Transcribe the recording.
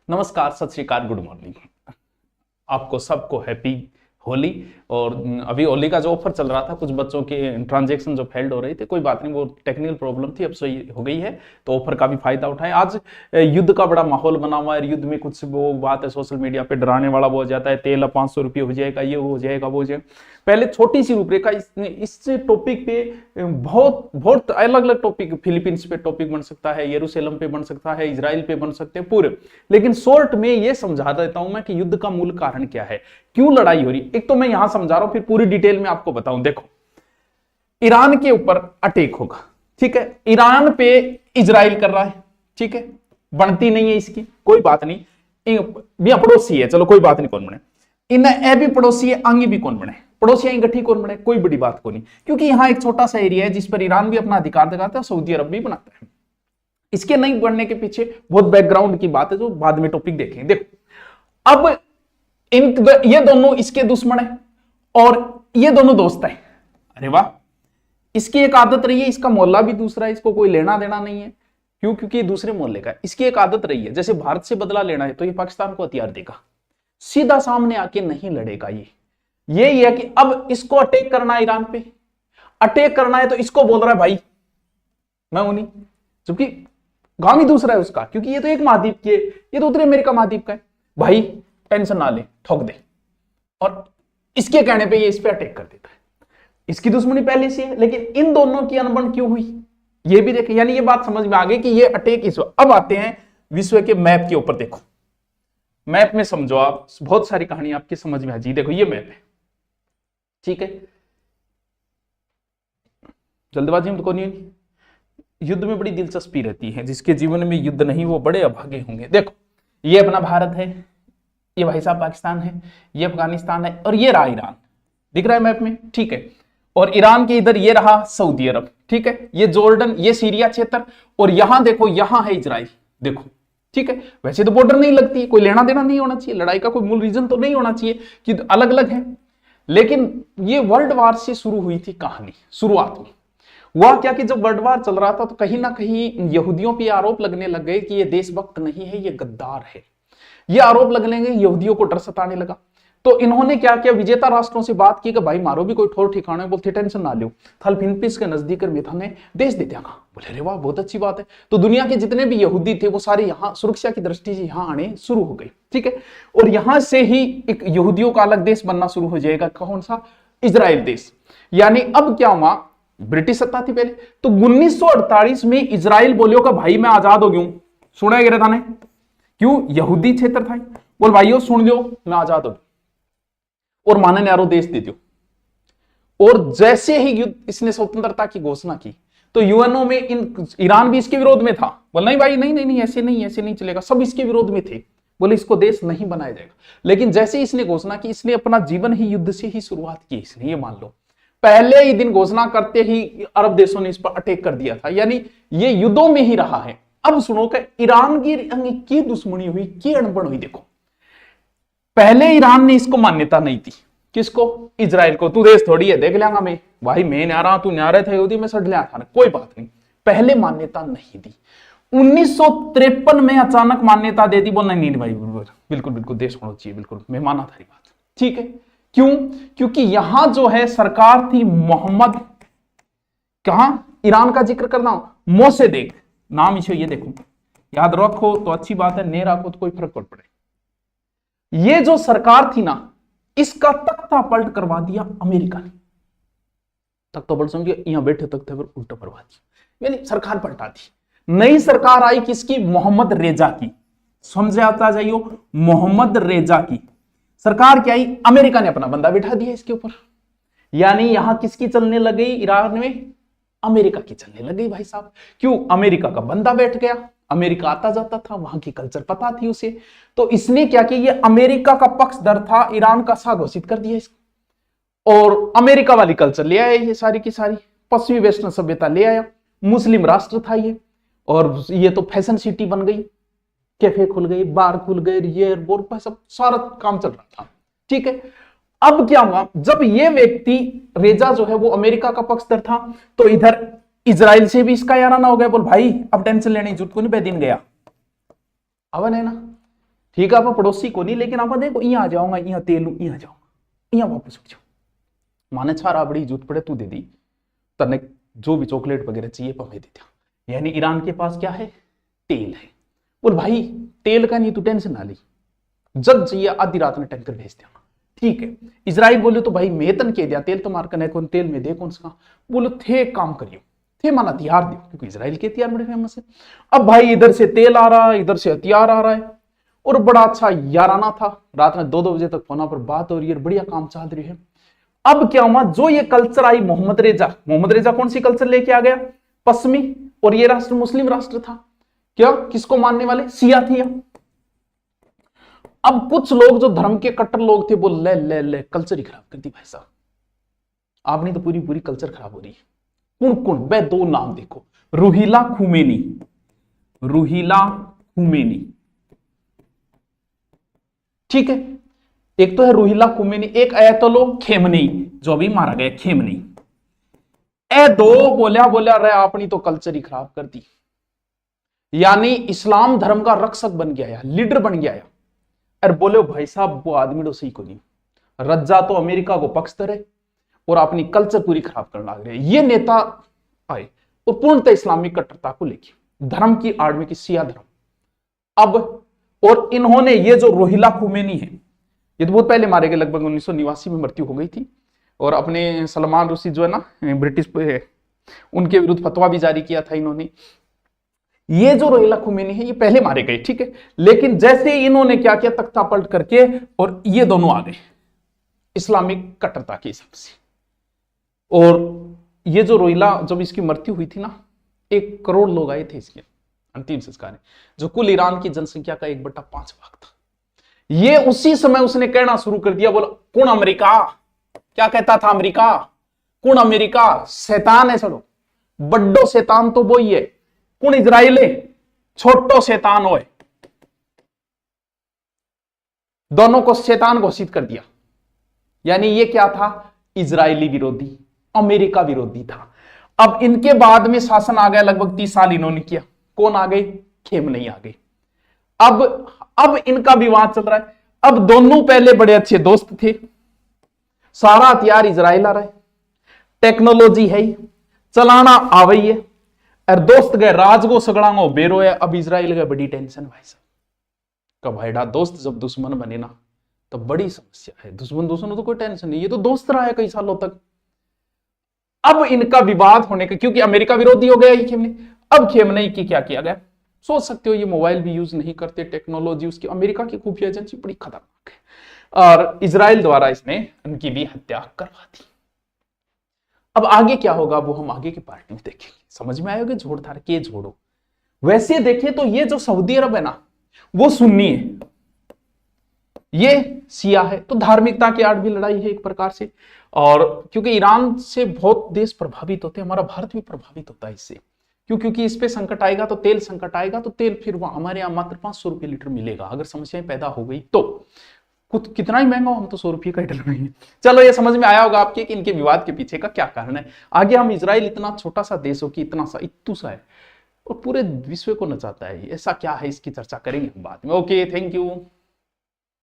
नमस्कार, सत श्री अकाल, गुड मॉर्निंग। आपको सबको हैप्पी होली। और अभी होली का जो ऑफर चल रहा था, कुछ बच्चों के ट्रांजैक्शन जो फेल्ड हो रहे थे, कोई बात नहीं, वो टेक्निकल प्रॉब्लम थी, अब सही हो गई है, तो ऑफर का भी फायदा उठाएं। आज युद्ध का बड़ा माहौल बना हुआ है। युद्ध में कुछ वो बात है सोशल मीडिया पे डराने वाला वो हो जाता है, तेल 500 रुपये हो जाएगा, ये हो जाएगा, वो हो जाएगा। पहले छोटी सी रूपरेखा इस टॉपिक पे बहुत बहुत अलग अलग टॉपिक, फिलीपींस पे टॉपिक बन सकता है, यरूशलेम पे बन सकता है, इजराइल पे बन सकते हैं पूरे। लेकिन शॉर्ट में ये समझा देता हूं मैं कि युद्ध का मूल कारण क्या है, क्यों लड़ाई हो रही। एक तो मैं यहां समझा रहा हूं, फिर पूरी डिटेल में आपको बताऊं। देखो, ईरान के ऊपर अटैक होगा, ठीक है। ईरान पे इजराइल कर रहा है, ठीक है। बनती नहीं है इसकी, कोई बात नहीं, भी पड़ोसी है, चलो कोई बात नहीं, कौन बने इन्हें ए भी पड़ोसी है, आगे भी कौन बने, पड़ोसी गठी कौन बने, कोई बड़ी बात को नहीं, क्योंकि यहां एक छोटा सा एरिया है जिस पर ईरान भी अपना अधिकार दिखाता है, सऊदी अरब भी बनाता है। इसके नहीं बढ़ने के पीछे बहुत बैकग्राउंड की बात है, जो बाद में टॉपिक देखेंगे। देखो, अब ये दोनों इसके दुश्मन है और ये दोनों दोस्त है। अरे वाह, इसकी एक आदत रही है, इसका मोहल्ला भी दूसरा है, इसको कोई लेना देना नहीं है। क्यों? क्योंकि दूसरे मोहल्ले का। इसकी एक आदत रही है, जैसे भारत से बदला लेना है तो ये पाकिस्तान को हथियार देगा, सीधा सामने आके नहीं लड़ेगा। ये है कि अब इसको अटैक करना है, ईरान पे अटैक करना है, तो इसको बोल रहा है भाई मैं हूं नहीं, जबकि गांव ही दूसरा है उसका, क्योंकि ये तो एक महाद्वीप की है, ये तो उत्तरी अमेरिका महाद्वीप का है। भाई टेंशन ना ले, ठोक दे। और इसके कहने पे ये इस पे अटैक कर देता है। इसकी दुश्मनी पहले से है, लेकिन इन दोनों की अनबन क्यों हुई ये भी देखें। यानी ये बात समझ में आ गई कि ये अटैक इस। अब आते हैं विश्व के मैप के ऊपर। देखो, मैप में समझो आप, बहुत सारी कहानी आपकी समझ में आ जाएगी। देखो, ये मैप है, ठीक है। जल्दबाजी में तो कोई नहीं, युद्ध में बड़ी दिलचस्पी रहती है, जिसके जीवन में युद्ध नहीं वो बड़े अभागे होंगे। देखो, ये अपना भारत है, ये भाई साहब पाकिस्तान है, ये अफगानिस्तान है, और ये रहा ईरान, दिख रहा है मैप में, ठीक है। और ईरान के इधर ये रहा सऊदी अरब, ठीक है। ये जॉर्डन, ये सीरिया क्षेत्र, और यहां देखो, यहां है इजराइल, देखो, ठीक है। वैसे तो बॉर्डर नहीं लगती, कोई लेना देना नहीं होना चाहिए, लड़ाई का कोई मूल रीजन तो नहीं होना चाहिए कि अलग अलग है। लेकिन ये वर्ल्ड वार से शुरू हुई थी कहानी। शुरुआत में हुआ क्या कि जब वर्ल्ड वार चल रहा था, तो कहीं ना कहीं यहूदियों पे आरोप लगने लग गए कि ये देशभक्त नहीं है, ये गद्दार है। ये आरोप लगने लगे, यहूदियों को डर सताने लगा। तो इन्होंने क्या किया, विजेता राष्ट्रों से बात की कि भाई मारो भी कोई ठोर ठिकाना है, बोलते टेंशन ना लो, थल फिनपिस के नजदीक ने देश दे दिया। बोले अरे वाह, बहुत अच्छी बात है। तो दुनिया के जितने भी यहूदी थे वो सारे यहाँ सुरक्षा की दृष्टि से यहाँ आने शुरू हो गए, ठीक है। और यहां से ही एक यहूदियों का अलग देश बनना शुरू हो जाएगा। कौन सा? इजराइल देश। यानी अब क्या हुआ, ब्रिटिश सत्ता थी पहले, तो 1948 में इजराइल बोलियो का भाई मैं आजाद हो गया हूं। सुना गिरा था ने, क्यों? यहूदी क्षेत्र था। बोल भाइयों सुन लो, मैं आजाद हो गया और माने न्यारो देश दे दो। और जैसे ही युद्ध इसने स्वतंत्रता की घोषणा की, तो यूएनओ में ईरान भी इसके विरोध में था। बोल नहीं भाई, नहीं नहीं नहीं, ऐसे नहीं चलेगा, सब इसके विरोध में थे। बोले इसको देश नहीं बनाया जाएगा। लेकिन जैसे ही इसने घोषणा की, इसने अपना जीवन ही युद्ध से ही शुरुआत की। इसने, ये मान लो, पहले ही दिन घोषणा करते ही अरब देशों ने इस पर अटैक कर दिया था। यानी ये युद्धों में ही रहा है। अब सुनो कि ईरान की दुश्मनी हुई, की अनबन हुई। देखो, पहले ईरान ने इसको मान्यता नहीं दी। किसको? इजराइल को। तू देश थोड़ी है, देख लेंगा मैं, भाई मैं नहीं आ रहा, तू नहीं आ रहे थे यहूदी में सड़ लिया खाना, कोई बात नहीं। पहले मान्यता नहीं दी। 1953 में अचानक मान्यता दे दी। बोल नहीं भाई, बिल्कुल बिल्कुल देश होना चाहिए, बिल्कुल मैं माना थारी बात, ठीक है। क्यों? क्योंकि यहां जो है सरकार थी मोहम्मद, कहां ईरान का जिक्र करना हूं, मोसेदेक नाम इसे, ये देखो, याद रखो तो अच्छी बात है, नहीं रखो तो कोई फर्क पड़ पड़े। ये जो सरकार थी ना, इसका तख्ता पलट करवा दिया अमेरिका ने। तख्ता पलट समझिए, यहां बैठे तख्ते पर उल्टा करवा दिया, यानी सरकार पलटा दी। नई सरकार आई किसकी? मोहम्मद रेजा की। समझे आता जाइयो, मोहम्मद रेजा की सरकार क्या आई? अमेरिका ने अपना बंदा बिठा दिया इसके ऊपर। यानी यहां किसकी चलने लग गई ईरान में? अमेरिका की चलने लग गई भाई साहब। क्यों? अमेरिका का बंदा बैठ गया, अमेरिका आता जाता था, वहां की कल्चर पता थी उसे, तो इसने क्या किया, ये अमेरिका का पक्षधर था, ईरान का शाह घोषित कर दिया इसको। और अमेरिका वाली कल्चर ले आया, ये सारी की सारी पश्चिमी वेस्टर्न सभ्यता ले आया। मुस्लिम राष्ट्र था ये, और ये तो फैशन सिटी बन गई, कैफे खुल गए, बार खुल गए, ये सब सारा काम चल रहा था, ठीक है। अब क्या हुआ, जब ये व्यक्ति रेजा जो है वो अमेरिका का पक्षधर था, तो इधर इजराइल से भी इसका यारा ना हो गया। बोल भाई अब टेंशन लेने की जरूरत को नहीं, दिन गया अवन है ना, ठीक है, आप पड़ोसी को नहीं, लेकिन आप देखो यहाँ आ जाऊंगा, यहाँ तेल लू, यहाँ जाऊंगा, यहाँ वापस उठ जाओ, माने छारा बड़ी जूत पड़े तू दे दी तने जो भी चॉकलेट वगैरह चाहिए पवे दे दिया। यानी ईरान के पास क्या है, तेल है। बोल भाई तेल का नहीं तू टेंशन ना ली, जब चाहिए आधी रात में टैंकर भेज देना। ठीक है, इजराइल बोले तो भाई मैं तन कह दिया तेल तो मार कने कौन तेल में दे कौन सा, बोलो थे काम करियो, थे माना हथियार दियो, क्योंकि इजराइल के हथियार बड़े फेमस है। अब भाई इधर से तेल आ रहा है, इधर से हथियार आ रहा है, और बड़ा अच्छा याराना था, रात में 2-2 बजे तक फोन पर बात हो रही है, बढ़िया काम चल रही है। अब क्या हुआ, जो ये कल्चर आई मोहम्मद रेजा कौन सी कल्चर लेके आ गया, पश्चिमी, और ये राष्ट्र मुस्लिम राष्ट्र था, क्या किसको मानने वाले, शिया थी। अब कुछ लोग जो धर्म के कट्टर लोग थे बोल ले कल्चर ही खराब कर दी भाई साहब, आपने तो पूरी पूरी कल्चर खराब हो रही है। कौन कौन, बे दो नाम देखो, रूहिला खुमैनी, ठीक है, एक तो है रूहिला खुमैनी, एक अयतोलो खेमनी जो अभी मारा गया खेमनी। ए दो बोलिया रहे अपनी तो कल्चर ही खराब कर दी, यानी इस्लाम धर्म का रक्षक बन गया, लीडर बन गया। अरे बोले भाई साहब वो आदमी तो सही को नहीं, रज्जा तो अमेरिका को पक्ष रहे और अपनी कल्चर पूरी खराब करने लग रहे। ये नेता आए और पूर्णतः इस्लामिक कट्टरता को लेके धर्म की आड़ में की शिया धर्म। अब और इन्होंने ये जो रोहिला खुमैनी है, ये तो बहुत पहले मारे गए, लगभग 1989 में मृत्यु हो गई थी, और अपने सलमान रुसी जो है ना ब्रिटिश उनके विरुद्ध फतवा भी जारी किया था इन्होंने। ये जो रोहिला खुमैनी है ये पहले मारे गए, ठीक है, लेकिन जैसे इन्होंने क्या किया तख्ता पलट करके, और ये दोनों आ गए इस्लामिक कट्टरता के हिसाब से। और ये जो रोहिला, जब इसकी मृत्यु हुई थी ना, 1 करोड़ लोग आए थे इसके अंतिम संस्कार में, जो कुल ईरान की जनसंख्या का 1/5 भाग था। ये उसी समय उसने कहना शुरू कर दिया, बोला कौन अमेरिका, क्या कहता था अमेरिका, कौन अमेरिका शैतान है, चलो बड्डो शैतान तो वो ही है, कौन इजराइल है छोटो शैतान होए, दोनों को शैतान घोषित कर दिया। यानी ये क्या था, इजरायली विरोधी, अमेरिका विरोधी था। अब इनके बाद में शासन आ गया, लगभग 30 साल इन्होंने किया। कौन आ गए, खेमनेई आ गए। अब इनका विवाद चल रहा है। अब दोनों पहले बड़े अच्छे दोस्त थे, सारा हथियार इजराइल आ रहा है, टेक्नोलॉजी है ही, चलाना आवई है, और दोस्त गए राजगो सगड़ांगो बेरो है। अब इजराइल गए बड़ी टेंशन भाई साहब, कब भाईडा दोस्त जब दुश्मन बने ना तो बड़ी समस्या है। दुश्मन तो कोई टेंशन नहीं, ये तो दोस्त रहा है कई सालों तक। अब इनका विवाद होने का, क्योंकि अमेरिका विरोधी हो गया ये खेमनेई। अब खेमनेई की क्या किया गया, सोच सकते हो, ये मोबाइल भी यूज नहीं करते, टेक्नोलॉजी उसकी अमेरिका की खुफिया एजेंसी बड़ी खतरनाक है, और इजराइल द्वारा इसने उनकी भी हत्या करवा दी। अब आगे क्या होगा वो हम आगे की पार्ट में देखेंगे, समझ में आएगा, जोड़ धार के जोड़ो। वैसे देखें तो ये जो सऊदी अरब है ना वो सुन्नी है, ये शिया है, तो धार्मिकता की आड़ भी लड़ाई है एक प्रकार से। और क्योंकि ईरान से बहुत देश प्रभावित होते हैं, हमारा भारत भी प्रभावित होता है इससे, क्योंकि इस पे संकट आएगा तो तेल संकट आएगा, तो तेल फिर वहां हमारे यहाँ मात्र 500 रुपये लीटर मिलेगा। अगर समस्याएं पैदा हो गई तो कुछ कितना ही महंगा हो, हम तो 100 रुपये का ही डल रहे हैं। चलो ये समझ में आया होगा आपके कि इनके विवाद के पीछे का क्या कारण है। आगे हम इजराइल इतना छोटा सा देश हो कि इतना सा इत्तू सा है और पूरे विश्व को नचाता है, ऐसा क्या है इसकी चर्चा करेंगे हम बाद में। Okay, thank you.